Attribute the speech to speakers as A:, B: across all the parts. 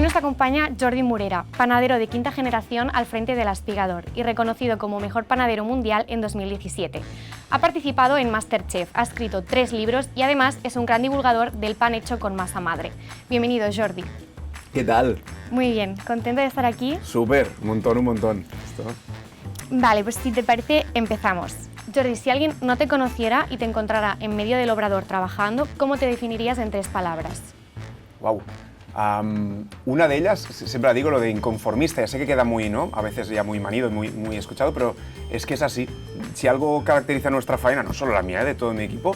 A: Hoy nos acompaña Jordi Morera, panadero de quinta generación al frente del Espigador y reconocido como mejor panadero mundial en 2017. Ha participado en MasterChef, ha escrito 3 libros y además es un gran divulgador del pan hecho con masa madre. Bienvenido, Jordi.
B: ¿Qué tal?
A: Muy bien, ¿contento de estar aquí?
B: Súper, un montón.
A: Vale, pues si te parece, empezamos. Jordi, si alguien no te conociera y te encontrara en medio del obrador trabajando, ¿cómo te definirías en 3 palabras?
B: Wow. Una de ellas, siempre la digo, lo de inconformista. Ya sé que queda muy, ¿no? A veces ya muy manido y muy escuchado, pero es que es así. Si algo caracteriza nuestra faena, no solo la mía, de todo mi equipo,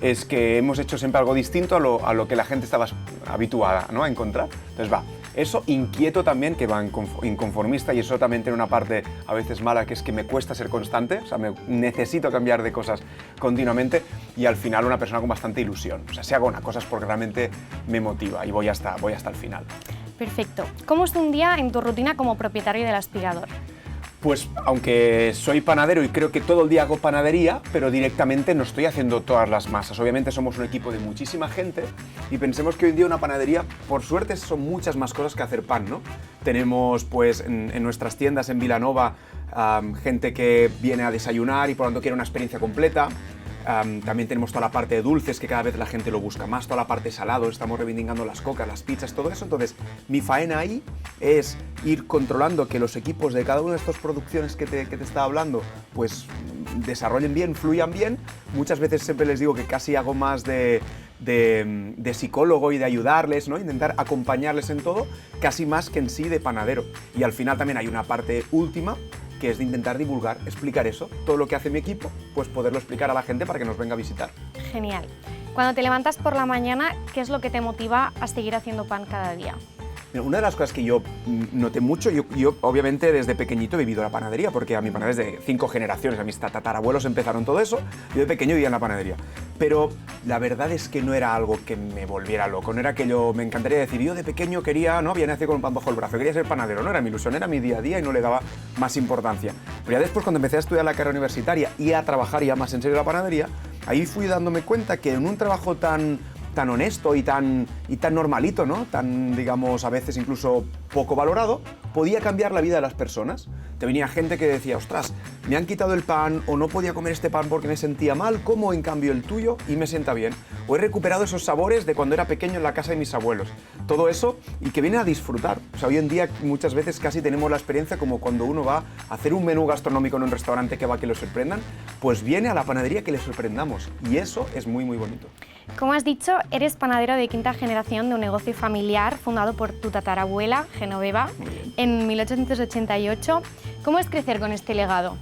B: es que hemos hecho siempre algo distinto a lo que la gente estaba habituada, ¿no?, a encontrar. Entonces eso, inquieto también, que va inconformista, y eso también tiene una parte a veces mala, que es que me cuesta ser constante, o sea, necesito cambiar de cosas continuamente, y al final una persona con bastante ilusión. O sea, si hago una cosa es porque realmente me motiva y voy hasta el final.
A: Perfecto. ¿Cómo es un día en tu rutina como propietario del Espigador?
B: Pues aunque soy panadero y creo que todo el día hago panadería, pero directamente no estoy haciendo todas las masas. Obviamente somos un equipo de muchísima gente y pensemos que hoy en día una panadería, por suerte, son muchas más cosas que hacer pan, ¿no? Tenemos pues en nuestras tiendas en Vilanova gente que viene a desayunar y por lo tanto quiere una experiencia completa. También tenemos toda la parte de dulces, que cada vez la gente lo busca más, toda la parte de salado, estamos reivindicando las cocas, las pizzas, todo eso. Entonces, mi faena ahí es ir controlando que los equipos de cada una de estas producciones que te estaba hablando, pues desarrollen bien, fluyan bien. Muchas veces siempre les digo que casi hago más de psicólogo y de ayudarles, ¿no? Intentar acompañarles en todo, casi más que en sí de panadero. Y al final también hay una parte última, que es de intentar divulgar, explicar eso, todo lo que hace mi equipo, pues poderlo explicar a la gente para que nos venga a visitar.
A: Genial. Cuando te levantas por la mañana, ¿qué es lo que te motiva a seguir haciendo pan cada día?
B: Una de las cosas que yo noté mucho, yo obviamente desde pequeñito he vivido la panadería, porque a mi panadería es de 5 generaciones, a mis tatarabuelos empezaron todo eso, yo de pequeño vivía en la panadería. Pero la verdad es que no era algo que me volviera loco, no era que me encantaría decir, yo de pequeño quería, no, había nacido con un pan bajo el brazo, quería ser panadero, no era mi ilusión, era mi día a día y no le daba más importancia. Pero ya después, cuando empecé a estudiar la carrera universitaria y a trabajar ya más en serio la panadería, ahí fui dándome cuenta que en un trabajo tan honesto y tan normalito, ¿no? Tan, digamos, a veces incluso poco valorado, podía cambiar la vida de las personas. Te venía gente que decía, ostras, me han quitado el pan, o no podía comer este pan porque me sentía mal, ¿cómo en cambio el tuyo y me sienta bien? O he recuperado esos sabores de cuando era pequeño en la casa de mis abuelos. Todo eso, y que viene a disfrutar. O sea, hoy en día muchas veces casi tenemos la experiencia como cuando uno va a hacer un menú gastronómico en un restaurante que va a que lo sorprendan, pues viene a la panadería que le sorprendamos. Y eso es muy bonito.
A: Como has dicho, eres panadero de quinta generación de un negocio familiar fundado por tu tatarabuela, Genoveva, en 1888. ¿Cómo es crecer con este legado?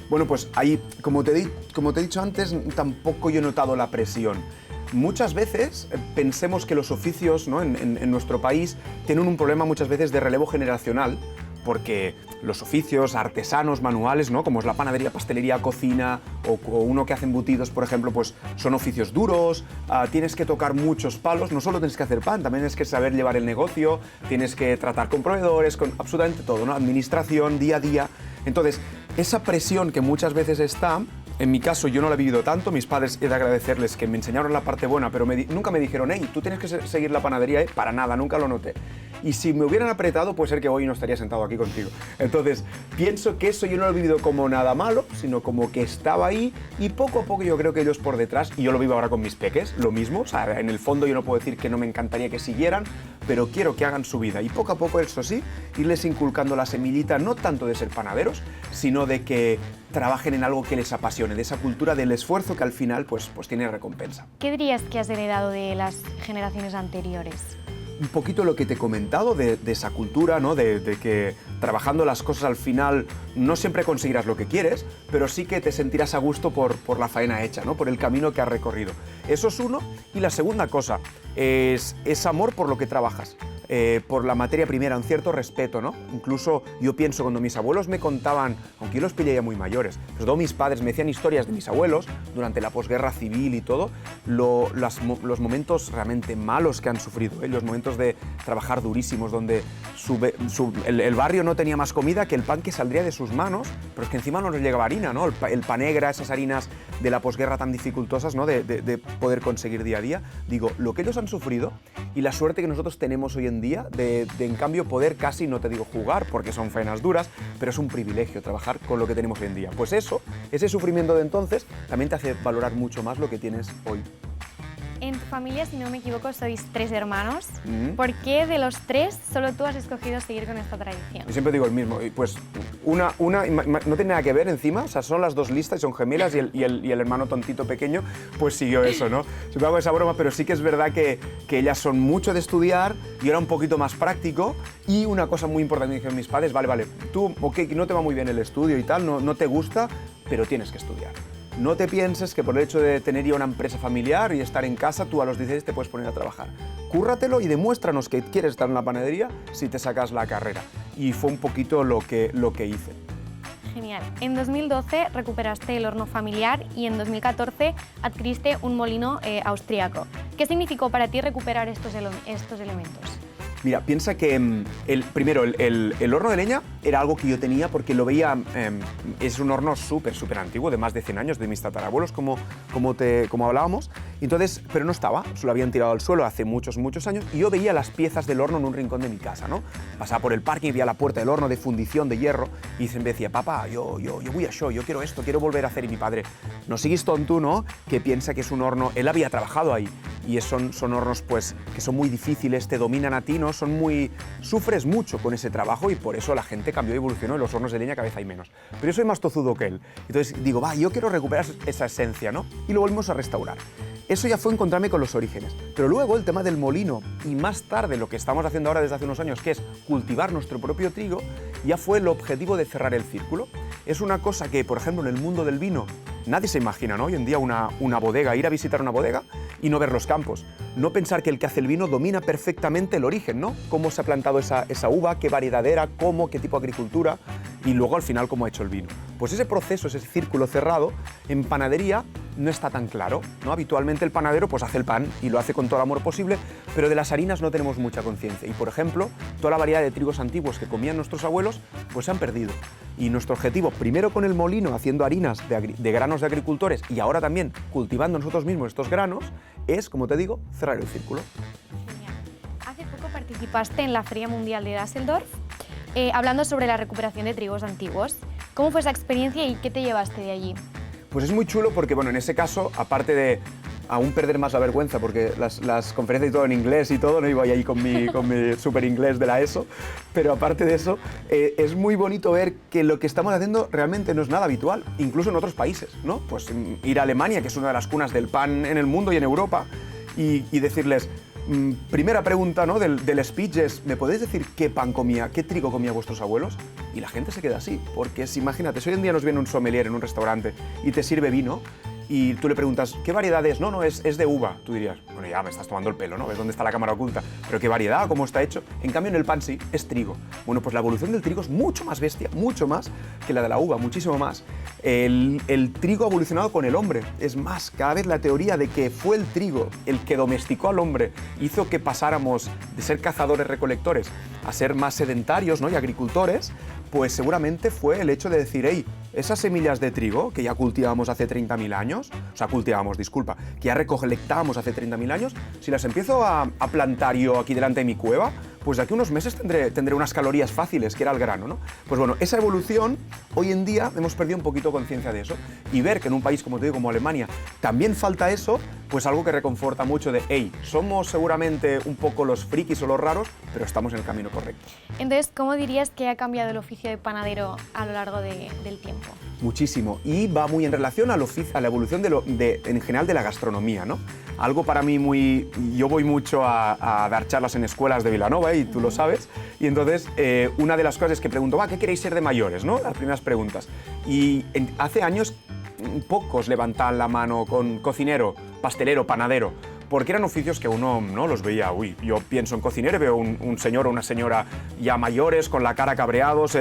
B: Bueno, pues ahí, como te he dicho antes, tampoco yo he notado la presión. Muchas veces pensemos que los oficios, ¿no?, en nuestro país tienen un problema muchas veces de relevo generacional, porque los oficios artesanos, manuales, ¿no?, como es la panadería, pastelería, cocina o uno que hace embutidos, por ejemplo, pues son oficios duros, tienes que tocar muchos palos, no solo tienes que hacer pan, también tienes que saber llevar el negocio, tienes que tratar con proveedores, con absolutamente todo, ¿no?, administración, día a día. Entonces, esa presión que muchas veces está, en mi caso yo no la he vivido tanto, mis padres he de agradecerles que me enseñaron la parte buena, pero nunca me dijeron, hey, tú tienes que seguir la panadería, para nada, nunca lo noté. Y si me hubieran apretado, puede ser que hoy no estaría sentado aquí contigo. Entonces, pienso que eso yo no lo he vivido como nada malo, sino como que estaba ahí, y poco a poco yo creo que ellos por detrás, y yo lo vivo ahora con mis peques, lo mismo, o sea, en el fondo yo no puedo decir que no me encantaría que siguieran, pero quiero que hagan su vida, y poco a poco, eso sí, irles inculcando la semillita, no tanto de ser panaderos, sino de que trabajen en algo que les apasione, de esa cultura del esfuerzo que al final pues tiene recompensa.
A: ¿Qué dirías que has heredado de las generaciones anteriores?
B: Un poquito lo que te he comentado de esa cultura, ¿no?, de que trabajando las cosas al final no siempre conseguirás lo que quieres, pero sí que te sentirás a gusto por la faena hecha, ¿no?, por el camino que has recorrido. Eso es uno. Y la segunda cosa es amor por lo que trabajas. Por la materia primera, un cierto respeto, ¿no? Incluso yo pienso, cuando mis abuelos me contaban, aunque yo los pillé ya muy mayores, sobre todo mis padres me decían historias de mis abuelos durante la posguerra civil y todo, los momentos realmente malos que han sufrido, los momentos de trabajar durísimos, donde el barrio no tenía más comida que el pan que saldría de sus manos, pero es que encima no nos llegaba harina, ¿no? El panegra, esas harinas de la posguerra tan dificultosas, ¿no? de poder conseguir día a día, digo, lo que ellos han sufrido y la suerte que nosotros tenemos hoy en día de en cambio poder casi, no te digo jugar porque son faenas duras, pero es un privilegio trabajar con lo que tenemos hoy en día. Pues eso, ese sufrimiento de entonces también te hace valorar mucho más lo que tienes hoy.
A: En tu familia, si no me equivoco, sois 3 hermanos. ¿Por qué de los 3 solo tú has escogido seguir con esta tradición?
B: Yo siempre digo el mismo, pues una no tiene nada que ver encima, o sea, son las dos listas, son gemelas y el hermano tontito pequeño pues siguió eso, ¿no? Siempre hago esa broma, pero sí que es verdad que ellas son mucho de estudiar, yo era un poquito más práctico y una cosa muy importante que dijeron mis padres, vale, tú, ok, no te va muy bien el estudio y tal, no te gusta, pero tienes que estudiar. No te pienses que por el hecho de tener ya una empresa familiar y estar en casa, tú a los 16 te puedes poner a trabajar. Cúrratelo y demuéstranos que quieres estar en la panadería si te sacas la carrera. Y fue un poquito lo que hice.
A: Genial. En 2012 recuperaste el horno familiar y en 2014 adquiriste un molino austríaco. ¿Qué significó para ti recuperar estos elementos?
B: Mira, piensa que primero el horno de leña era algo que yo tenía porque lo veía, es un horno súper antiguo, de más de 100 años, de mis tatarabuelos, como hablábamos, entonces, pero no estaba, se lo habían tirado al suelo hace muchos años y yo veía las piezas del horno en un rincón de mi casa, ¿no? Pasaba por el parking y veía la puerta del horno de fundición de hierro y me decía, papá, yo voy a show, yo quiero esto, quiero volver a hacer, y mi padre, no sigues tonto, ¿no? Que piensa que es un horno, él había trabajado ahí y son hornos pues que son muy difíciles, te dominan a ti, ¿no? Sufres mucho con ese trabajo y por eso la gente cambió y evolucionó y los hornos de leña cada vez hay menos. Pero yo soy más tozudo que él. Entonces digo, yo quiero recuperar esa esencia, ¿no? Y lo volvimos a restaurar. Eso ya fue encontrarme con los orígenes. Pero luego el tema del molino y más tarde lo que estamos haciendo ahora desde hace unos años, que es cultivar nuestro propio trigo, ya fue el objetivo de cerrar el círculo. Es una cosa que, por ejemplo, en el mundo del vino nadie se imagina, ¿no? Hoy en día una bodega, ir a visitar una bodega y no ver los campos. No pensar que el que hace el vino domina perfectamente el origen, ¿no? Cómo se ha plantado esa uva, qué variedad era, qué tipo de agricultura y luego al final cómo ha hecho el vino. Pues ese proceso, ese círculo cerrado, en panadería no está tan claro, ¿no? Habitualmente el panadero pues hace el pan y lo hace con todo el amor posible, pero de las harinas no tenemos mucha conciencia. Y por ejemplo, toda la variedad de trigos antiguos que comían nuestros abuelos pues se han perdido. Y nuestro objetivo, primero con el molino, haciendo harinas de granos de agricultores y ahora también cultivando nosotros mismos estos granos, es, como te digo, cerrar el círculo.
A: Genial. Hace poco participaste en la Feria Mundial de Düsseldorf, hablando sobre la recuperación de trigos antiguos. ¿Cómo fue esa experiencia y qué te llevaste de allí?
B: Pues es muy chulo porque, bueno, en ese caso, aparte de aún perder más la vergüenza, porque las conferencias y todo en inglés y todo, no iba ahí con mi super inglés de la ESO, pero aparte de eso, es muy bonito ver que lo que estamos haciendo realmente no es nada habitual, incluso en otros países, ¿no? Pues ir a Alemania, que es una de las cunas del pan en el mundo y en Europa, y decirles, primera pregunta, ¿no? del speech es, ¿me podéis decir qué trigo comía vuestros abuelos? Y la gente se queda así, porque imagínate, si hoy en día nos viene un sommelier en un restaurante y te sirve vino, y tú le preguntas, ¿qué variedad es? No, es de uva. Tú dirías, bueno, ya me estás tomando el pelo, ¿no? ¿Ves dónde está la cámara oculta? Pero ¿qué variedad? ¿Cómo está hecho? En cambio, en el pan sí, es trigo. Bueno, pues la evolución del trigo es mucho más bestia, mucho más que la de la uva, muchísimo más. El trigo ha evolucionado con el hombre. Es más, cada vez la teoría de que fue el trigo el que domesticó al hombre, hizo que pasáramos de ser cazadores-recolectores a ser más sedentarios, ¿no? Y agricultores, pues seguramente fue el hecho de decir, hey, esas semillas de trigo que ya cultivábamos hace 30.000 años, que ya recolectábamos hace 30.000 años, si las empiezo a plantar yo aquí delante de mi cueva, pues de aquí a unos meses tendré unas calorías fáciles, que era el grano, ¿no? Pues bueno, esa evolución, hoy en día hemos perdido un poquito conciencia de eso, y ver que en un país, como te digo, como Alemania, también falta eso, pues algo que reconforta mucho de, hey, somos seguramente un poco los frikis o los raros, pero estamos en el camino correcto.
A: Entonces, ¿cómo dirías que ha cambiado el oficio de panadero a lo largo del tiempo?
B: Muchísimo, y va muy en relación a la evolución en general de la gastronomía, ¿no? Algo para mí yo voy mucho a dar charlas en escuelas de Vilanova, y tú lo sabes, y entonces una de las cosas es que pregunto, ¿qué queréis ser de mayores?, ¿no? Las primeras preguntas. Y hace años pocos levantaban la mano con cocinero, pastelero, panadero, porque eran oficios que uno no los veía. Yo pienso en cocinero y veo un señor o una señora ya mayores, con la cara cabreados,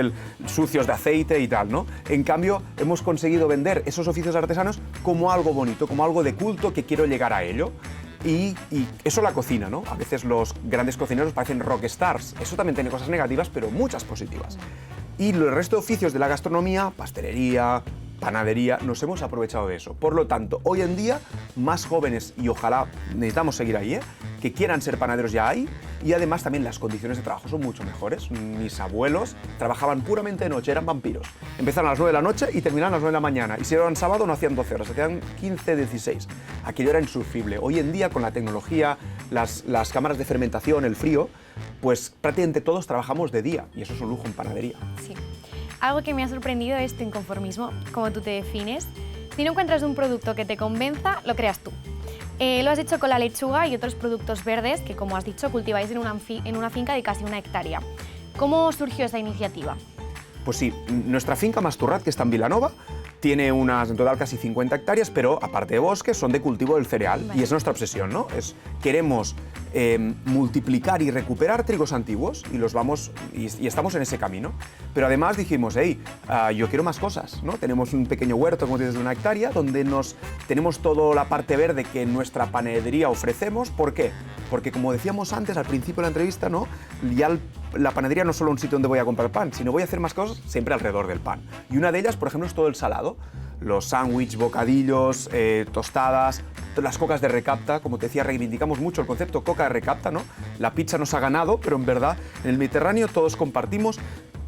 B: sucios de aceite y tal, ¿no? En cambio, hemos conseguido vender esos oficios artesanos como algo bonito, como algo de culto, que quiero llegar a ello. Y eso la cocina, ¿no? A veces los grandes cocineros parecen rockstars. Eso también tiene cosas negativas, pero muchas positivas. Y el resto de oficios de la gastronomía, pastelería, panadería, nos hemos aprovechado de eso. Por lo tanto, hoy en día, más jóvenes, y ojalá necesitamos seguir ahí, que quieran ser panaderos ya hay, y además también las condiciones de trabajo son mucho mejores. Mis abuelos trabajaban puramente de noche, eran vampiros. Empezaron a las 9 de la noche y terminaban a las 9 de la mañana. Y si eran sábado no hacían 12 horas, hacían 15, 16. Aquello era insufrible. Hoy en día, con la tecnología, las cámaras de fermentación, el frío, pues prácticamente todos trabajamos de día, y eso es un lujo en panadería.
A: Sí. Algo que me ha sorprendido es tu inconformismo, como tú te defines. Si no encuentras un producto que te convenza, lo creas tú. Lo has hecho con la lechuga y otros productos verdes que, como has dicho, cultiváis en una finca de casi 1 hectárea. ¿Cómo surgió esa iniciativa?
B: Pues sí, nuestra finca Masturrat, que está en Vilanova, tiene en total casi 50 hectáreas, pero aparte de bosques, son de cultivo del cereal. Vale. Y es nuestra obsesión, ¿no? Queremos multiplicar y recuperar trigos antiguos y estamos en ese camino. Pero además dijimos, yo quiero más cosas, ¿no? Tenemos un pequeño huerto, como dices, de 1 hectárea, donde tenemos toda la parte verde que en nuestra panadería ofrecemos. ¿Por qué? Porque, como decíamos antes, al principio de la entrevista, ¿no? Ya la panadería no es solo un sitio donde voy a comprar pan, sino voy a hacer más cosas siempre alrededor del pan. Y una de ellas, por ejemplo, es todo el salado. Los sándwiches, bocadillos, tostadas, las cocas de recapta. Como te decía, reivindicamos mucho el concepto coca de recapta, ¿no? La pizza nos ha ganado, pero en verdad en el Mediterráneo todos compartimos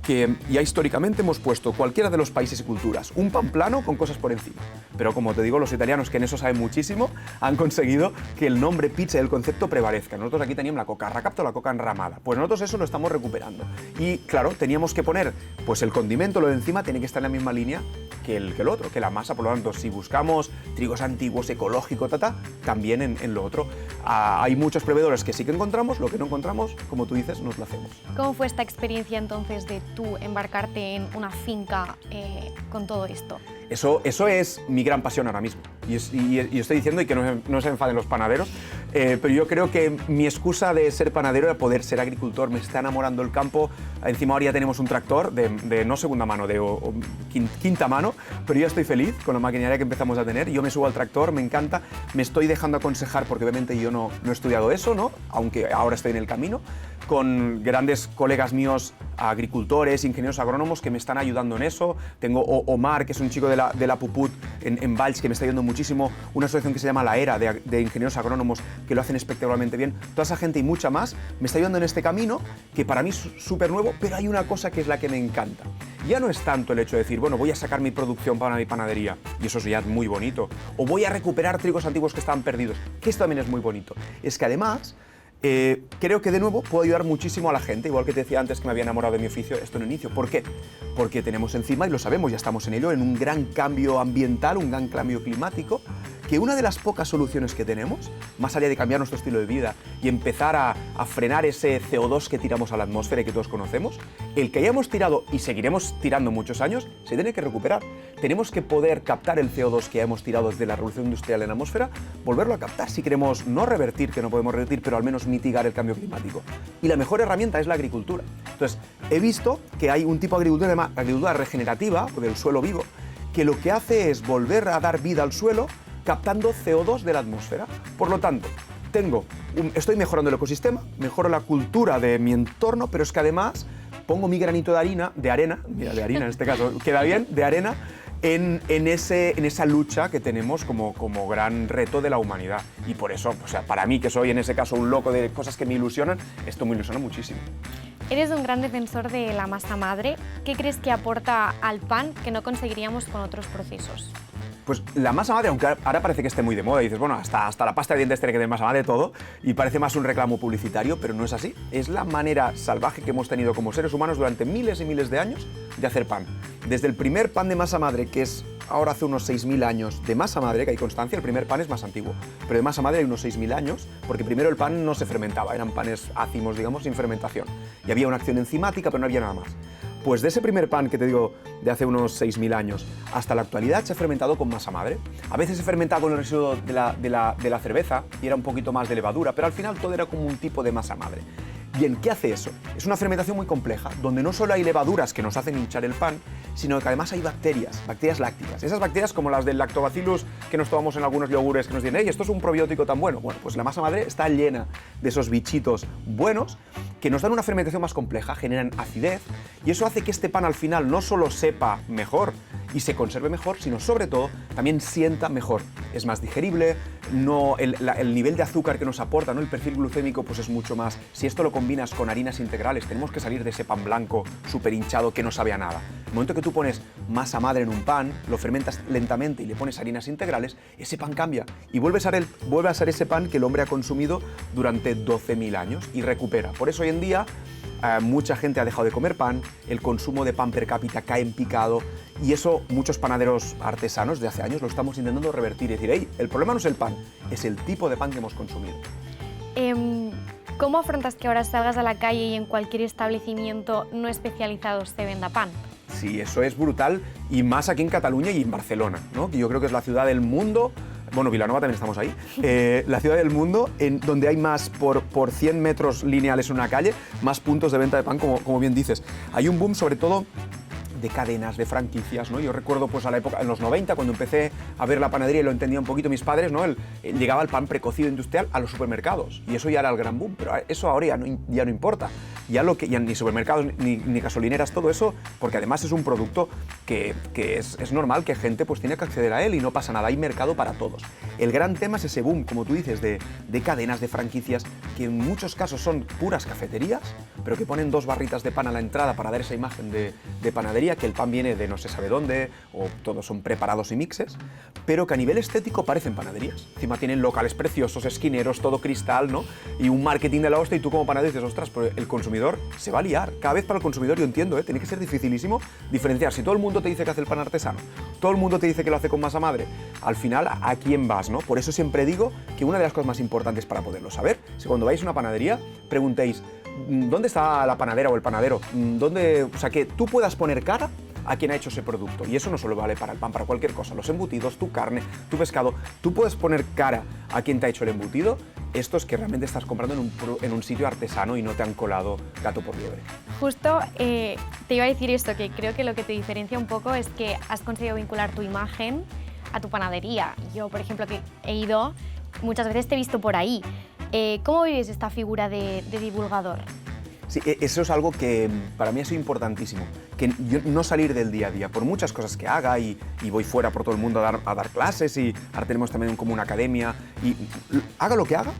B: que ya históricamente hemos puesto cualquiera de los países y culturas un pan plano con cosas por encima. Pero como te digo, los italianos, que en eso saben muchísimo, han conseguido que el nombre pizza y el concepto prevalezca. Nosotros aquí teníamos la coca recapta o la coca enramada. Pues nosotros eso lo estamos recuperando. Y claro, teníamos que poner, pues el condimento, lo de encima, tiene que estar en la misma línea que el otro, que la masa. Por lo tanto, si buscamos trigos antiguos, ecológico, también en lo otro. Hay muchos proveedores que sí que encontramos, lo que no encontramos, como tú dices, nos lo hacemos.
A: ¿Cómo fue esta experiencia entonces de tú embarcarte en una finca con todo esto?
B: Eso es mi gran pasión ahora mismo. Y estoy diciendo, y que no se enfaden los panaderos, pero yo creo que mi excusa de ser panadero era poder ser agricultor. Me está enamorando el campo. Encima ahora ya tenemos un tractor de no segunda mano, de quinta mano, pero ya estoy feliz con la maquinaria que empezamos a tener. Yo me subo al tractor, me encanta, me estoy dejando aconsejar, porque obviamente yo no he estudiado eso, ¿no? Aunque ahora estoy en el camino, con grandes colegas míos, agricultores, ingenieros agrónomos, que me están ayudando en eso. Tengo Omar, que es un chico de la Puput en Valls, que me está ayudando muchísimo, una asociación que se llama La Era, de ingenieros agrónomos, que lo hacen espectacularmente bien. Toda esa gente y mucha más me está ayudando en este camino, que para mí es súper nuevo, pero hay una cosa que es la que me encanta. Ya no es tanto el hecho de decir, bueno, voy a sacar mi producción para mi panadería, y eso ya es muy bonito, o voy a recuperar trigos antiguos que estaban perdidos, que esto también es muy bonito. Es que además, creo que de nuevo puedo ayudar muchísimo a la gente, igual que te decía antes que me había enamorado de mi oficio, esto en el inicio. ¿Por qué? Porque tenemos encima, y lo sabemos, ya estamos en ello, en un gran cambio ambiental, un gran cambio climático, que una de las pocas soluciones que tenemos, más allá de cambiar nuestro estilo de vida y empezar a frenar ese CO2 que tiramos a la atmósfera y que todos conocemos, el que hayamos tirado y seguiremos tirando muchos años, se tiene que recuperar. Tenemos que poder captar el CO2 que hemos tirado desde la revolución industrial en la atmósfera, volverlo a captar si queremos no revertir, que no podemos revertir, pero al menos mitigar el cambio climático. Y la mejor herramienta es la agricultura. Entonces, he visto que hay un tipo de agricultura, agricultura regenerativa, o del suelo vivo, que lo que hace es volver a dar vida al suelo captando CO2 de la atmósfera. Por lo tanto, estoy mejorando el ecosistema, mejoro la cultura de mi entorno, pero es que además pongo mi granito de arena, mira, de harina en este caso, queda bien, de arena, en esa lucha que tenemos como gran reto de la humanidad. Y por eso, o sea, para mí, que soy en ese caso un loco de cosas que me ilusionan, esto me ilusiona muchísimo.
A: Eres un gran defensor de la masa madre. ¿Qué crees que aporta al pan que no conseguiríamos con otros procesos?
B: Pues la masa madre, aunque ahora parece que esté muy de moda, y dices, bueno, hasta la pasta de dientes tiene que tener masa madre, todo, y parece más un reclamo publicitario, pero no es así. Es la manera salvaje que hemos tenido como seres humanos durante miles y miles de años de hacer pan. Desde el primer pan de masa madre, que es ahora hace unos 6.000 años, de masa madre, que hay constancia, el primer pan es más antiguo, pero de masa madre hay unos 6.000 años, porque primero el pan no se fermentaba, eran panes ácimos, digamos, sin fermentación. Y había una acción enzimática, pero no había nada más. Pues de ese primer pan que te digo de hace unos 6.000 años hasta la actualidad se ha fermentado con masa madre. A veces se fermentaba con el residuo de la cerveza y era un poquito más de levadura, pero al final todo era como un tipo de masa madre. Bien, ¿qué hace eso? Es una fermentación muy compleja, donde no solo hay levaduras que nos hacen hinchar el pan, sino que además hay bacterias lácticas. Esas bacterias, como las del lactobacillus que nos tomamos en algunos yogures, que nos dicen, hey, esto es un probiótico tan bueno. Bueno, pues la masa madre está llena de esos bichitos buenos que nos dan una fermentación más compleja, generan acidez, y eso hace que este pan al final no solo sepa mejor y se conserve mejor, sino sobre todo también sienta mejor. Es más digerible, no, el nivel de azúcar que nos aporta, ¿no? El perfil glucémico pues es mucho más. Si esto lo combinas con harinas integrales, tenemos que salir de ese pan blanco súper hinchado que no sabe a nada. El momento que tú pones masa madre en un pan, lo fermentas lentamente y le pones harinas integrales, ese pan cambia y vuelve a ser ese pan que el hombre ha consumido durante 12.000 años y recupera. Por eso hoy en día mucha gente ha dejado de comer pan, el consumo de pan per cápita cae en picado y eso muchos panaderos artesanos de hace años lo estamos intentando revertir y decir, hey, el problema no es el pan, es el tipo de pan que hemos consumido.
A: ¿Cómo afrontas que ahora salgas a la calle y en cualquier establecimiento no especializado se venda pan?
B: Sí, eso es brutal y más aquí en Cataluña y en Barcelona, ¿no? Que yo creo que es la ciudad del mundo. Bueno, Vilanova también estamos ahí. La ciudad del mundo en donde hay más por 100 metros lineales en una calle, más puntos de venta de pan, como bien dices. Hay un boom sobre todo de cadenas, de franquicias, ¿no? Yo recuerdo pues a la época, en los 90, cuando empecé a ver la panadería y lo entendía un poquito mis padres, ¿no? Llegaba el pan precocido industrial a los supermercados y eso ya era el gran boom, pero eso ahora ya no importa. Ya ni supermercados, ni gasolineras, todo eso, porque además es un producto que es normal que gente pues tiene que acceder a él y no pasa nada, hay mercado para todos. El gran tema es ese boom, como tú dices, de cadenas, de franquicias, que en muchos casos son puras cafeterías, pero que ponen 2 barritas de pan a la entrada para dar esa imagen de panadería, que el pan viene de no se sabe dónde, o todos son preparados y mixes, pero que a nivel estético parecen panaderías. Encima tienen locales preciosos, esquineros, todo cristal, ¿no? Y un marketing de la hostia, y tú como panadero dices, ostras, pero el consumidor se va a liar. Cada vez para el consumidor, yo entiendo, tiene que ser dificilísimo diferenciar. Si todo el mundo te dice que hace el pan artesano, todo el mundo te dice que lo hace con masa madre, al final, ¿a quién vas, no? Por eso siempre digo que una de las cosas más importantes para poderlo saber es que cuando vais a una panadería, preguntéis, ¿dónde está la panadera o el panadero? O sea, que tú puedas poner cara a quien ha hecho ese producto. Y eso no solo vale para el pan, para cualquier cosa. Los embutidos, tu carne, tu pescado, tú puedes poner cara a quien te ha hecho el embutido. Esto es que realmente estás comprando en un sitio artesano y no te han colado gato por liebre.
A: Justo te iba a decir esto, que creo que lo que te diferencia un poco es que has conseguido vincular tu imagen a tu panadería. Yo, por ejemplo, que he ido, muchas veces te he visto por ahí. ¿Cómo vives esta figura de divulgador?
B: Sí, eso es algo que para mí ha sido importantísimo, que yo no salir del día a día, por muchas cosas que haga y voy fuera por todo el mundo a dar clases y ahora tenemos también como una academia y haga lo que haga.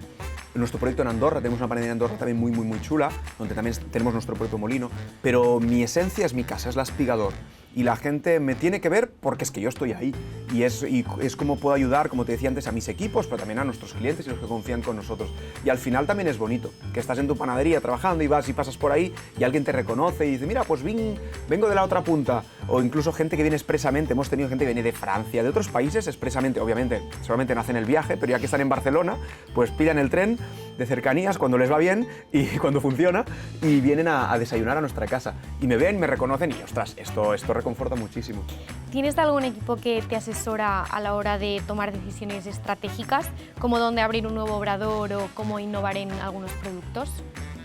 B: Nuestro proyecto en Andorra, tenemos una panadería en Andorra también muy chula, donde también tenemos nuestro propio molino, pero mi esencia es mi casa, es la Espigador. Y la gente me tiene que ver porque es que yo estoy ahí. Y es como puedo ayudar, como te decía antes, a mis equipos, pero también a nuestros clientes y los que confían con nosotros. Y al final también es bonito, que estás en tu panadería trabajando y vas y pasas por ahí y alguien te reconoce y dice, mira, pues vengo de la otra punta. O incluso gente que viene expresamente, hemos tenido gente que viene de Francia, de otros países expresamente, obviamente, solamente no hacen el viaje, pero ya que están en Barcelona, pues pillan el tren de cercanías cuando les va bien y cuando funciona y vienen a desayunar a nuestra casa. Y me ven, me reconocen y, ostras, esto reconforta muchísimo.
A: ¿Tienes algún equipo que te asesora a la hora de tomar decisiones estratégicas, como dónde abrir un nuevo obrador o cómo innovar en algunos productos?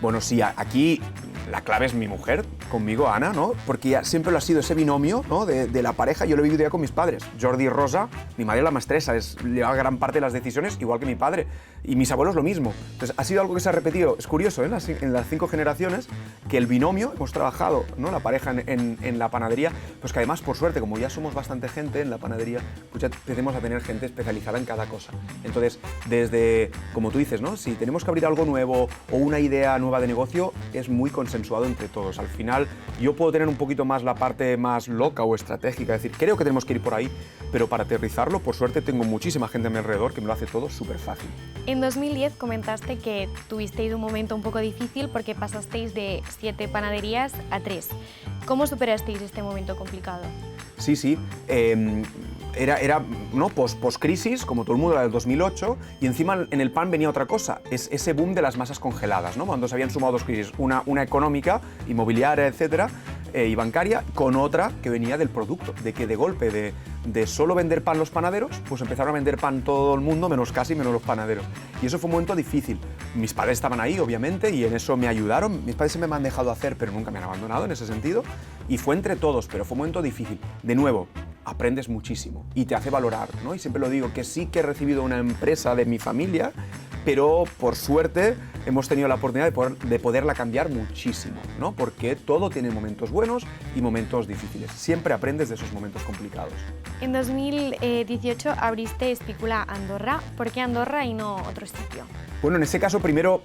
B: Bueno, sí, aquí la clave es mi mujer, conmigo, Ana, ¿no? Porque ya siempre lo ha sido ese binomio, ¿no? de la pareja. Yo lo he vivido ya con mis padres. Jordi y Rosa, mi madre es la maestresa, lleva gran parte de las decisiones, igual que mi padre. Y mis abuelos lo mismo. Entonces, ha sido algo que se ha repetido. Es curioso, en las 5 generaciones, que el binomio, hemos trabajado, ¿no? La pareja en la panadería, pues que además, por suerte, como ya somos bastante gente en la panadería, pues ya empecemos a tener gente especializada en cada cosa. Entonces, desde, como tú dices, ¿no? Si tenemos que abrir algo nuevo o una idea nueva de negocio, es muy consensuado entre todos. Al final, yo puedo tener un poquito más la parte más loca o estratégica, es decir, creo que tenemos que ir por ahí, pero para aterrizarlo, por suerte, tengo muchísima gente a mi alrededor que me lo hace todo súper fácil.
A: En 2010 comentaste que tuvisteis un momento un poco difícil porque pasasteis de 7 panaderías a 3. ¿Cómo superasteis este momento complicado?
B: Sí. Era ¿no? post-crisis, como todo el mundo, era del 2008, y encima en el pan venía otra cosa, es ese boom de las masas congeladas, ¿no? Cuando se habían sumado 2 crisis, una económica, inmobiliaria, etcétera, y bancaria, con otra que venía del producto, de que de golpe de solo vender pan los panaderos, pues empezaron a vender pan todo el mundo, menos los panaderos. Y eso fue un momento difícil. Mis padres estaban ahí, obviamente, y en eso me ayudaron. Mis padres siempre me han dejado hacer, pero nunca me han abandonado en ese sentido. Y fue entre todos, pero fue un momento difícil. De nuevo, aprendes muchísimo y te hace valorar, ¿no? Y siempre lo digo, que sí que he recibido una empresa de mi familia, pero por suerte hemos tenido la oportunidad de poderla cambiar muchísimo, ¿no? Porque todo tiene momentos buenos y momentos difíciles. Siempre aprendes de esos momentos complicados.
A: En 2018 abriste Espícula Andorra. ¿Por qué Andorra y no otro sitio?
B: Bueno, en ese caso primero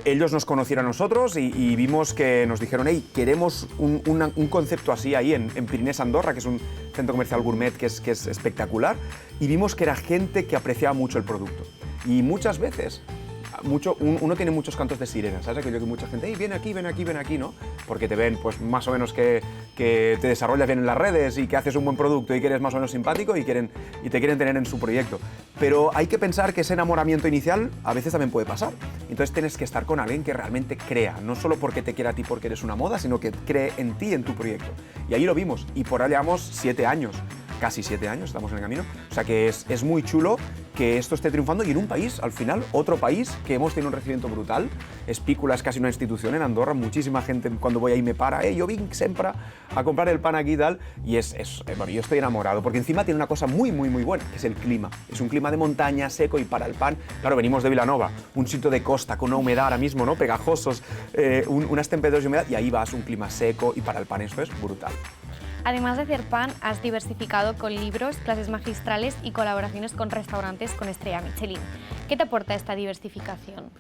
B: ellos nos conocieron a nosotros y vimos que nos dijeron, hey, queremos un concepto así ahí en Pirinés Andorra, que es un centro comercial gourmet que es espectacular, y vimos que era gente que apreciaba mucho el producto. Y muchas veces uno tiene muchos cantos de sirena, ¿sabes? Aquello que mucha gente, hey, ven aquí, ven aquí, ven aquí, ¿no? Porque te ven, pues, más o menos que te desarrollas bien en las redes y que haces un buen producto y que eres más o menos simpático y te quieren tener en su proyecto. Pero hay que pensar que ese enamoramiento inicial a veces también puede pasar. Entonces tienes que estar con alguien que realmente crea, no solo porque te quiera a ti porque eres una moda, sino que cree en ti, en tu proyecto. Y ahí lo vimos, y por ahí llevamos 7 años. Casi 7 años, estamos en el camino. O sea que es muy chulo que esto esté triunfando y en un país, al final, otro país que hemos tenido un recibimiento brutal. Espícula es casi una institución en Andorra, muchísima gente cuando voy ahí me para, yo vine siempre a comprar el pan aquí y tal, y bueno, yo estoy enamorado, porque encima tiene una cosa muy buena, que es el clima. Es un clima de montaña, seco, y para el pan, claro, venimos de Vilanova, un sitio de costa con una humedad ahora mismo, ¿no? Pegajosos, unas temperaturas de humedad, y ahí vas, un clima seco, y para el pan esto es brutal.
A: Además de hacer pan, has diversificado con libros, clases magistrales y colaboraciones con restaurantes con estrella Michelin. ¿Qué te aporta esta diversificación?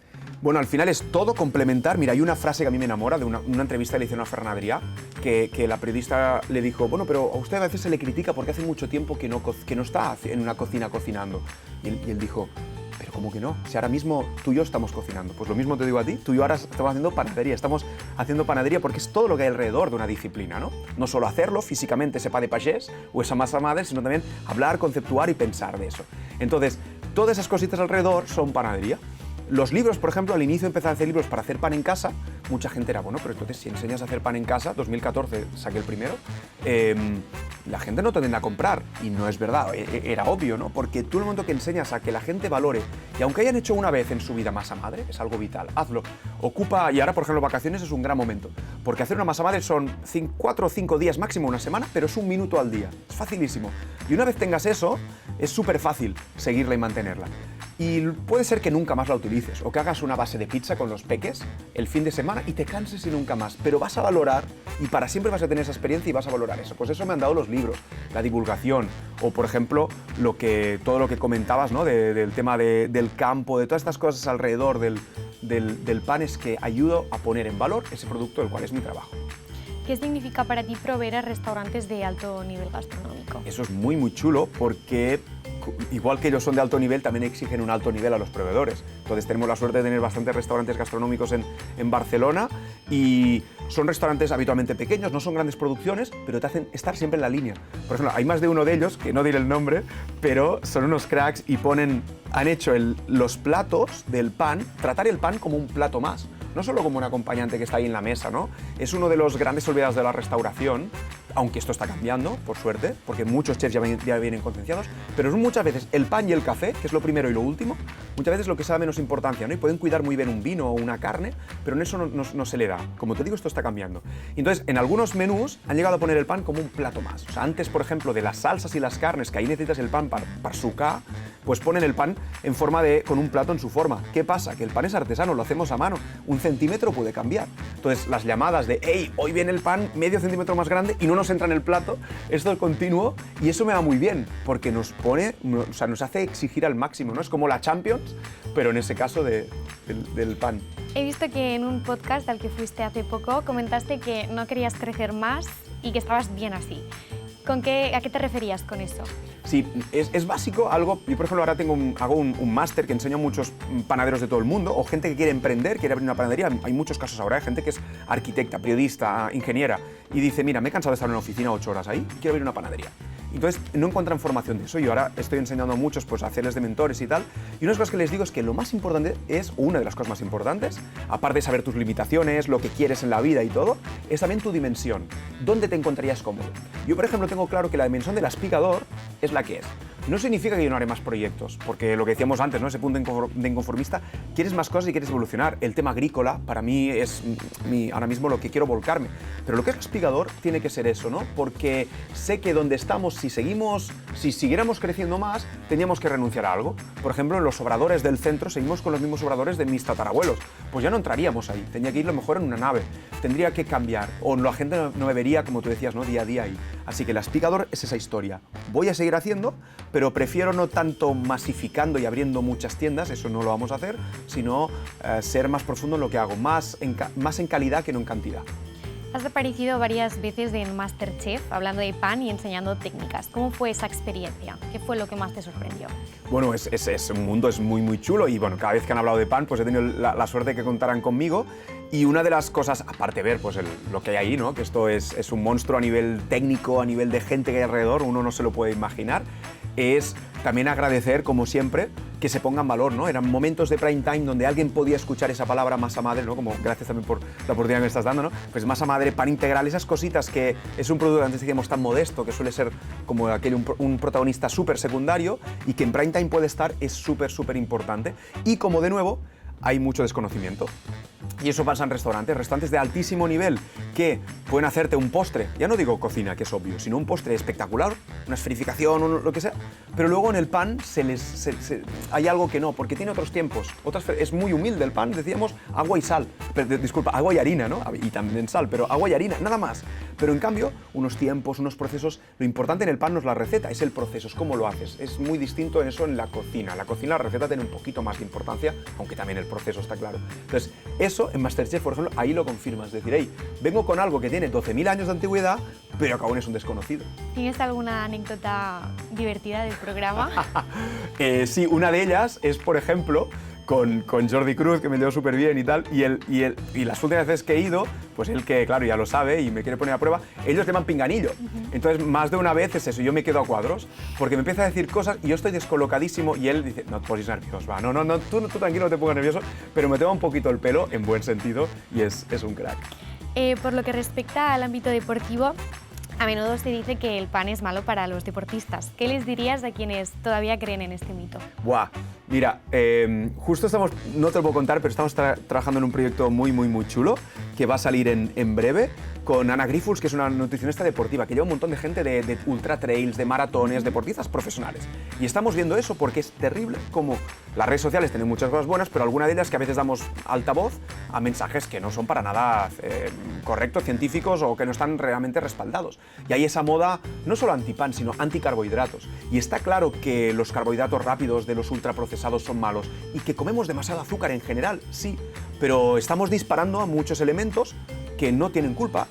B: Bueno, al final es todo complementar. Mira, hay una frase que a mí me enamora de una entrevista que le hicieron a Ferran Adrià, que la periodista le dijo, bueno, pero a usted a veces se le critica porque hace mucho tiempo que no está en una cocina cocinando. Y él dijo, pero ¿cómo que no? Si ahora mismo tú y yo estamos cocinando. Pues lo mismo te digo a ti, tú y yo ahora estamos haciendo panadería. Estamos haciendo panadería porque es todo lo que hay alrededor de una disciplina, ¿no? No solo hacerlo físicamente, ese pa de pagès o esa masa madre, sino también hablar, conceptuar y pensar de eso. Entonces, todas esas cositas alrededor son panadería. Los libros, por ejemplo, al inicio empecé a hacer libros para hacer pan en casa. Mucha gente era, bueno, pero entonces si enseñas a hacer pan en casa, 2014 saqué el primero, la gente no te tiende a comprar. Y no es verdad, era obvio, ¿no? Porque tú en el momento que enseñas a que la gente valore, y aunque hayan hecho una vez en su vida masa madre, es algo vital, hazlo. Ocupa, y ahora por ejemplo vacaciones es un gran momento, porque hacer una masa madre son 4 o 5 días máximo, una semana, pero es 1 minuto al día, es facilísimo. Y una vez tengas eso, es súper fácil seguirla y mantenerla. Y puede ser que nunca más la utilices, o que hagas una base de pizza con los peques el fin de semana y te canses y nunca más, pero vas a valorar, y para siempre vas a tener esa experiencia y vas a valorar eso. Pues eso me han dado los libros, la divulgación, o por ejemplo, todo lo que comentabas, ¿no? Del tema del campo, de todas estas cosas alrededor del pan, es que ayudo a poner en valor ese producto del cual es mi trabajo.
A: ¿Qué significa para ti proveer a restaurantes de alto nivel gastronómico?
B: Eso es muy chulo porque igual que ellos son de alto nivel, también exigen un alto nivel a los proveedores. Entonces tenemos la suerte de tener bastantes restaurantes gastronómicos en Barcelona, y son restaurantes habitualmente pequeños, no son grandes producciones, pero te hacen estar siempre en la línea. Por ejemplo, hay más de uno de ellos, que no diré el nombre, pero son unos cracks y han hecho los platos del pan, tratar el pan como un plato más. No solo como un acompañante que está ahí en la mesa, ¿no? Es uno de los grandes olvidados de la restauración, aunque esto está cambiando, por suerte, porque muchos chefs ya vienen concienciados, pero es muchas veces el pan y el café, que es lo primero y lo último, muchas veces lo que se da menos importancia, ¿no? Y pueden cuidar muy bien un vino o una carne, pero en eso no se le da. Como te digo, esto está cambiando. Y entonces, en algunos menús han llegado a poner el pan como un plato más. O sea, antes, por ejemplo, de las salsas y las carnes, que ahí necesitas el pan para sucar, pues ponen el pan en forma con un plato en su forma. ¿Qué pasa? Que el pan es artesano, lo hacemos a mano. 1 centímetro puede cambiar. Entonces, las llamadas de, hey, hoy viene el pan medio centímetro más grande y no nos entra en el plato, esto es continuo, y eso me va muy bien, porque nos hace exigir al máximo, ¿no? Es como la Champions, pero en ese caso del pan.
A: He visto que en un podcast al que fuiste hace poco comentaste que no querías crecer más y que estabas bien así. ¿A qué te referías con eso?
B: Sí, es básico algo. Yo, por ejemplo, ahora hago un máster que enseño a muchos panaderos de todo el mundo, o gente que quiere emprender, quiere abrir una panadería. Hay muchos casos ahora, hay gente que es arquitecta, periodista, ingeniera, y dice, mira, me he cansado de estar en una oficina 8 horas ahí, quiero abrir una panadería. Entonces, no encuentran formación de eso, y ahora estoy enseñando a muchos pues, a hacerles de mentores y tal. Y una de las cosas que les digo es que lo más importante una de las cosas más importantes, aparte de saber tus limitaciones, lo que quieres en la vida y todo, es también tu dimensión. ¿Dónde te encontrarías cómodo? Yo, por ejemplo, tengo claro que la dimensión del aspigador es la que es. No significa que yo no haré más proyectos, porque lo que decíamos antes, ¿no? Ese punto de inconformista, quieres más cosas y quieres evolucionar. El tema agrícola, para mí, es ahora mismo lo que quiero volcarme. Pero lo que es Espigador tiene que ser eso, ¿no? Porque sé que donde estamos, si siguiéramos creciendo más, teníamos que renunciar a algo. Por ejemplo, en los obradores del centro seguimos con los mismos obradores de mis tatarabuelos. Pues ya no entraríamos ahí, tenía que ir lo mejor en una nave, tendría que cambiar, o la gente no me vería, como tú decías, ¿no? Día a día ahí. Así que el Espigador es esa historia. Voy a seguir haciendo, pero prefiero no tanto masificando y abriendo muchas tiendas, eso no lo vamos a hacer, sino ser más profundo en lo que hago, más en calidad que no en cantidad.
A: Has aparecido varias veces en MasterChef hablando de pan y enseñando técnicas. ¿Cómo fue esa experiencia? ¿Qué fue lo que más te sorprendió?
B: Bueno, un mundo es muy, muy chulo y bueno, cada vez que han hablado de pan, pues he tenido la suerte de que contaran conmigo. Y una de las cosas, aparte de ver pues lo que hay ahí, ¿no? Que esto es un monstruo a nivel técnico, a nivel de gente que hay alrededor, uno no se lo puede imaginar, es también agradecer, como siempre, que se ponga en valor, ¿no? Eran momentos de prime time donde alguien podía escuchar esa palabra masa madre, ¿no? Como gracias también por la oportunidad que me estás dando, ¿no? Pues masa madre, pan integral, esas cositas que es un producto, antes decíamos, tan modesto, que suele ser como un protagonista súper secundario y que en prime time puede estar, es súper, súper importante. Y como de nuevo, hay mucho desconocimiento. Y eso pasa en restaurantes de altísimo nivel que pueden hacerte un postre, ya no digo cocina, que es obvio, sino un postre espectacular, una esferificación o lo que sea, pero luego en el pan hay algo que no, porque tiene otros tiempos, es muy humilde el pan, decíamos agua y sal, disculpa, agua y harina, ¿no? Y también sal, pero agua y harina, nada más. Pero en cambio, unos tiempos, unos procesos, lo importante en el pan no es la receta, es el proceso, es cómo lo haces. Es muy distinto en eso en la cocina. La cocina, la receta tiene un poquito más de importancia, aunque también el proceso está claro. Entonces, eso en MasterChef, por ejemplo, ahí lo confirmas. Es decir, hey, vengo con algo que tiene 12.000 años de antigüedad, pero que aún es un desconocido.
A: ¿Tienes alguna anécdota divertida del programa?
B: Sí, una de ellas es, por ejemplo, con Jordi Cruz, que me dio súper bien y tal, y las últimas veces que he ido, pues él que, claro, ya lo sabe y me quiere poner a prueba, ellos llaman pinganillo. Entonces, más de una vez es eso, yo me quedo a cuadros, porque me empieza a decir cosas y yo estoy descolocadísimo y él dice, no te pones nervioso, va, no, tú tranquilo, no te pongas nervioso, pero me toma un poquito el pelo, en buen sentido, y es un crack.
A: Por lo que respecta al ámbito deportivo, a menudo se dice que el pan es malo para los deportistas. ¿Qué les dirías a quienes todavía creen en este mito?
B: Buah, mira, justo no te lo puedo contar, pero estamos trabajando en un proyecto muy, muy, muy chulo que va a salir en breve con Ana Grifols, que es una nutricionista deportiva, que lleva un montón de gente de ultra trails, de maratones, deportistas profesionales. Y estamos viendo eso porque es terrible como las redes sociales tienen muchas cosas buenas, pero alguna de ellas que a veces damos altavoz a mensajes que no son para nada correctos, científicos o que no están realmente respaldados. Y hay esa moda no solo antipan, sino anticarbohidratos. Y está claro que los carbohidratos rápidos de los ultraprocesados son malos y que comemos demasiado azúcar en general, sí, pero estamos disparando a muchos elementos que no tienen culpa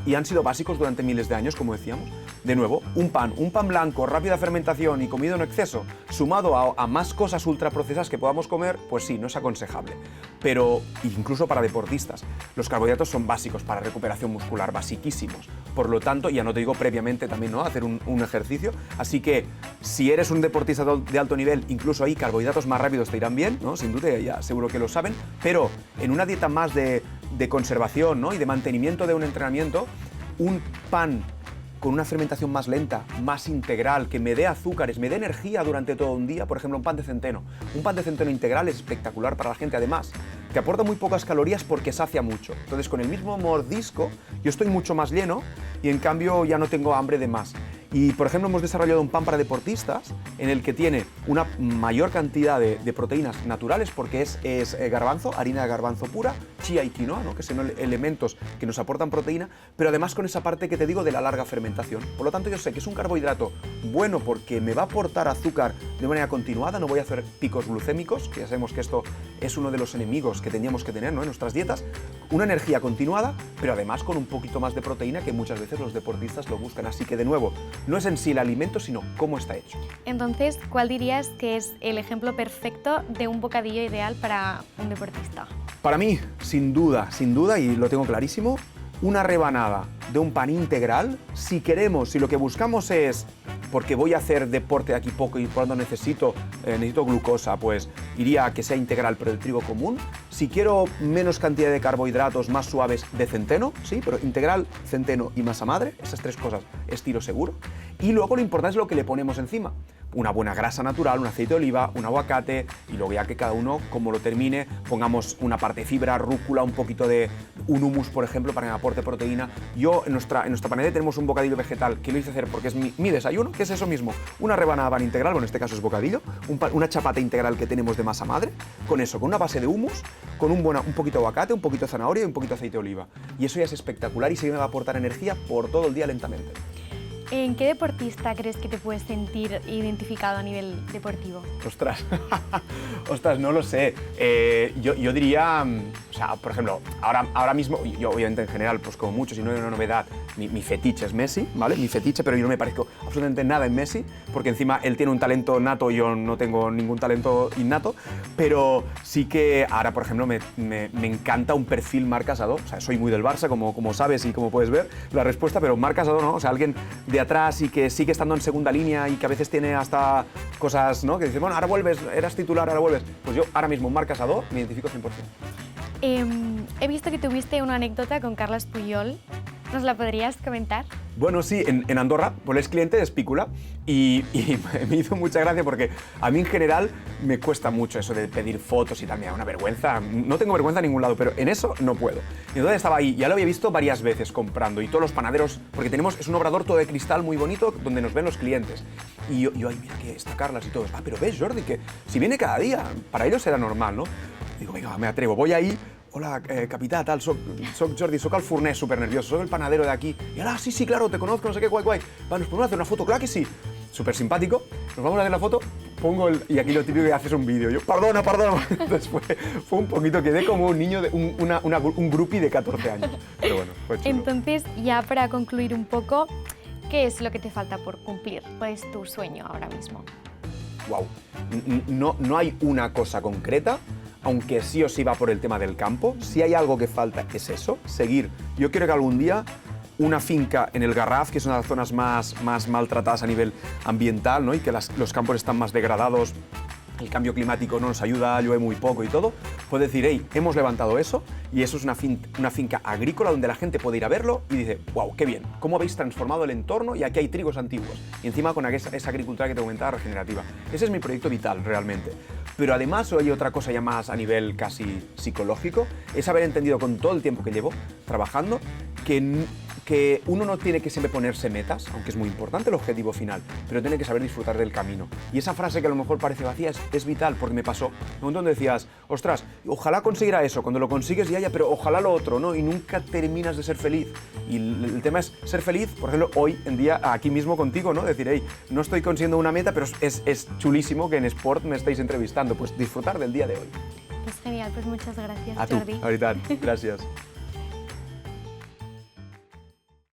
B: y han sido básicos durante miles de años, como decíamos. De nuevo, un pan blanco, rápida fermentación y comido en exceso, sumado a más cosas ultraprocesadas que podamos comer, pues sí, no es aconsejable. Pero incluso para deportistas, los carbohidratos son básicos para recuperación muscular, basiquísimos. Por lo tanto, ya no te digo previamente también, ¿no?, hacer un ejercicio. Así que si eres un deportista de alto nivel, incluso ahí carbohidratos más rápidos te irán bien, ¿no? Sin duda, ya seguro que lo saben. Pero en una dieta más de conservación, ¿no?, y de mantenimiento de un entrenamiento, un pan con una fermentación más lenta, más integral, que me dé azúcares, me dé energía durante todo un día, por ejemplo, un pan de centeno. Un pan de centeno integral es espectacular para la gente, además, que aporta muy pocas calorías porque sacia mucho. Entonces, con el mismo mordisco, yo estoy mucho más lleno y, en cambio, ya no tengo hambre de más. Y, por ejemplo, hemos desarrollado un pan para deportistas en el que tiene una mayor cantidad de proteínas naturales porque es garbanzo, harina de garbanzo pura, chía y quinoa, ¿no?, que son elementos que nos aportan proteína, pero además con esa parte que te digo de la larga fermentación. Por lo tanto, yo sé que es un carbohidrato bueno porque me va a aportar azúcar de manera continuada, no voy a hacer picos glucémicos, que ya sabemos que esto es uno de los enemigos que teníamos que tener, ¿no?, en nuestras dietas, una energía continuada, pero además con un poquito más de proteína que muchas veces los deportistas lo buscan. Así que, de nuevo, no es en sí el alimento, sino cómo está hecho.
A: Entonces, ¿cuál dirías que es el ejemplo perfecto de un bocadillo ideal para un deportista?
B: Para mí, sin duda, y lo tengo clarísimo, una rebanada de un pan integral, si lo que buscamos es, porque voy a hacer deporte de aquí poco y cuando necesito glucosa, pues iría a que sea integral, pero de trigo común. Si quiero menos cantidad de carbohidratos, más suaves, de centeno, sí, pero integral, centeno y masa madre, esas tres cosas es tiro seguro. Y luego lo importante es lo que le ponemos encima. Una buena grasa natural, un aceite de oliva, un aguacate, y luego ya que cada uno, como lo termine, pongamos una parte de fibra, rúcula, un poquito de un hummus, por ejemplo, para que me aporte proteína. Yo, en nuestra panadería tenemos un bocadillo vegetal que lo hice hacer porque es mi desayuno, que es eso mismo, una rebanada pan integral, bueno, en este caso es bocadillo, una chapata integral que tenemos de masa madre, con eso, con una base de hummus, con un poquito de aguacate, un poquito de zanahoria y un poquito de aceite de oliva. Y eso ya es espectacular y se me va a aportar energía por todo el día lentamente.
A: ¿En qué deportista crees que te puedes sentir identificado a nivel deportivo?
B: Ostras, ostras, no lo sé. Yo diría, o sea, por ejemplo, ahora mismo, yo obviamente en general, pues como muchos, y no hay una novedad, mi fetiche es Messi, ¿vale? Mi fetiche, pero yo no me parezco absolutamente nada en Messi, porque encima él tiene un talento nato y yo no tengo ningún talento innato, pero sí que ahora, por ejemplo, me encanta un perfil Marc Casado, o sea, soy muy del Barça, como sabes y como puedes ver la respuesta, pero Marc Casado no, o sea, alguien de atrás y que sigue estando en segunda línea y que a veces tiene hasta cosas, ¿no? Que dice, bueno, ahora vuelves, eras titular, ahora vuelves. Pues yo ahora mismo, Marc Casado, me identifico 100%.
A: He visto que tuviste una anécdota con Carles Puyol. ¿Nos la podrías comentar?
B: Bueno, sí, en Andorra, pues es cliente de Espícula y me hizo mucha gracia porque a mí en general me cuesta mucho eso de pedir fotos y tal, me da una vergüenza. No tengo vergüenza en ningún lado, pero en eso no puedo. Y entonces estaba ahí, ya lo había visto varias veces comprando y todos los panaderos, porque es un obrador todo de cristal muy bonito donde nos ven los clientes. Y yo ay, mira que está Carles y todos, pero ves Jordi, que si viene cada día, para ellos era normal, ¿no? Digo, venga, me atrevo, voy ahí. Hola, capità, tal, soc Jordi, soc el forner, súper nervioso, soy el panadero de aquí. Y ahora, sí, claro, te conozco, no sé qué, guay. Va, ¿nos podemos hacer una foto? Claro que sí. Súper simpático, nos vamos a hacer la foto, y aquí lo típico que haces un vídeo. Yo, perdona. Entonces fue un poquito, quedé como un niño, un groupie de 14 años. Pero bueno, fue chulo.
A: Entonces, ya para concluir un poco, ¿qué es lo que te falta por cumplir? ¿Cuál es tu sueño ahora mismo?
B: Wow, no hay una cosa concreta, aunque sí o sí va por el tema del campo. Si hay algo que falta es eso, seguir. Yo quiero que algún día una finca en el Garraf, que es una de las zonas más maltratadas a nivel ambiental, ¿no? Y que los campos están más degradados, el cambio climático no nos ayuda, llueve muy poco y todo, puede decir, hey, hemos levantado eso y eso es una finca agrícola donde la gente puede ir a verlo y dice, wow, qué bien, cómo habéis transformado el entorno y aquí hay trigos antiguos. Y encima con esa agricultura que te comentaba regenerativa. Ese es mi proyecto vital realmente. Pero además hay otra cosa ya más a nivel casi psicológico, es haber entendido con todo el tiempo que llevo trabajando que uno no tiene que siempre ponerse metas, aunque es muy importante el objetivo final, pero tiene que saber disfrutar del camino. Y esa frase que a lo mejor parece vacía es vital, porque me pasó. Un montón donde decías, ostras, ojalá consiguiera eso, cuando lo consigues ya, pero ojalá lo otro, ¿no? Y nunca terminas de ser feliz. Y el tema es ser feliz, por ejemplo, hoy en día, aquí mismo contigo, ¿no? Decir, hey, no estoy consiguiendo una meta, pero es chulísimo que en Sport me estéis entrevistando, pues disfrutar del día de hoy.
A: Es genial, pues muchas gracias,
B: A tú,
A: Jordi.
B: ahorita, gracias.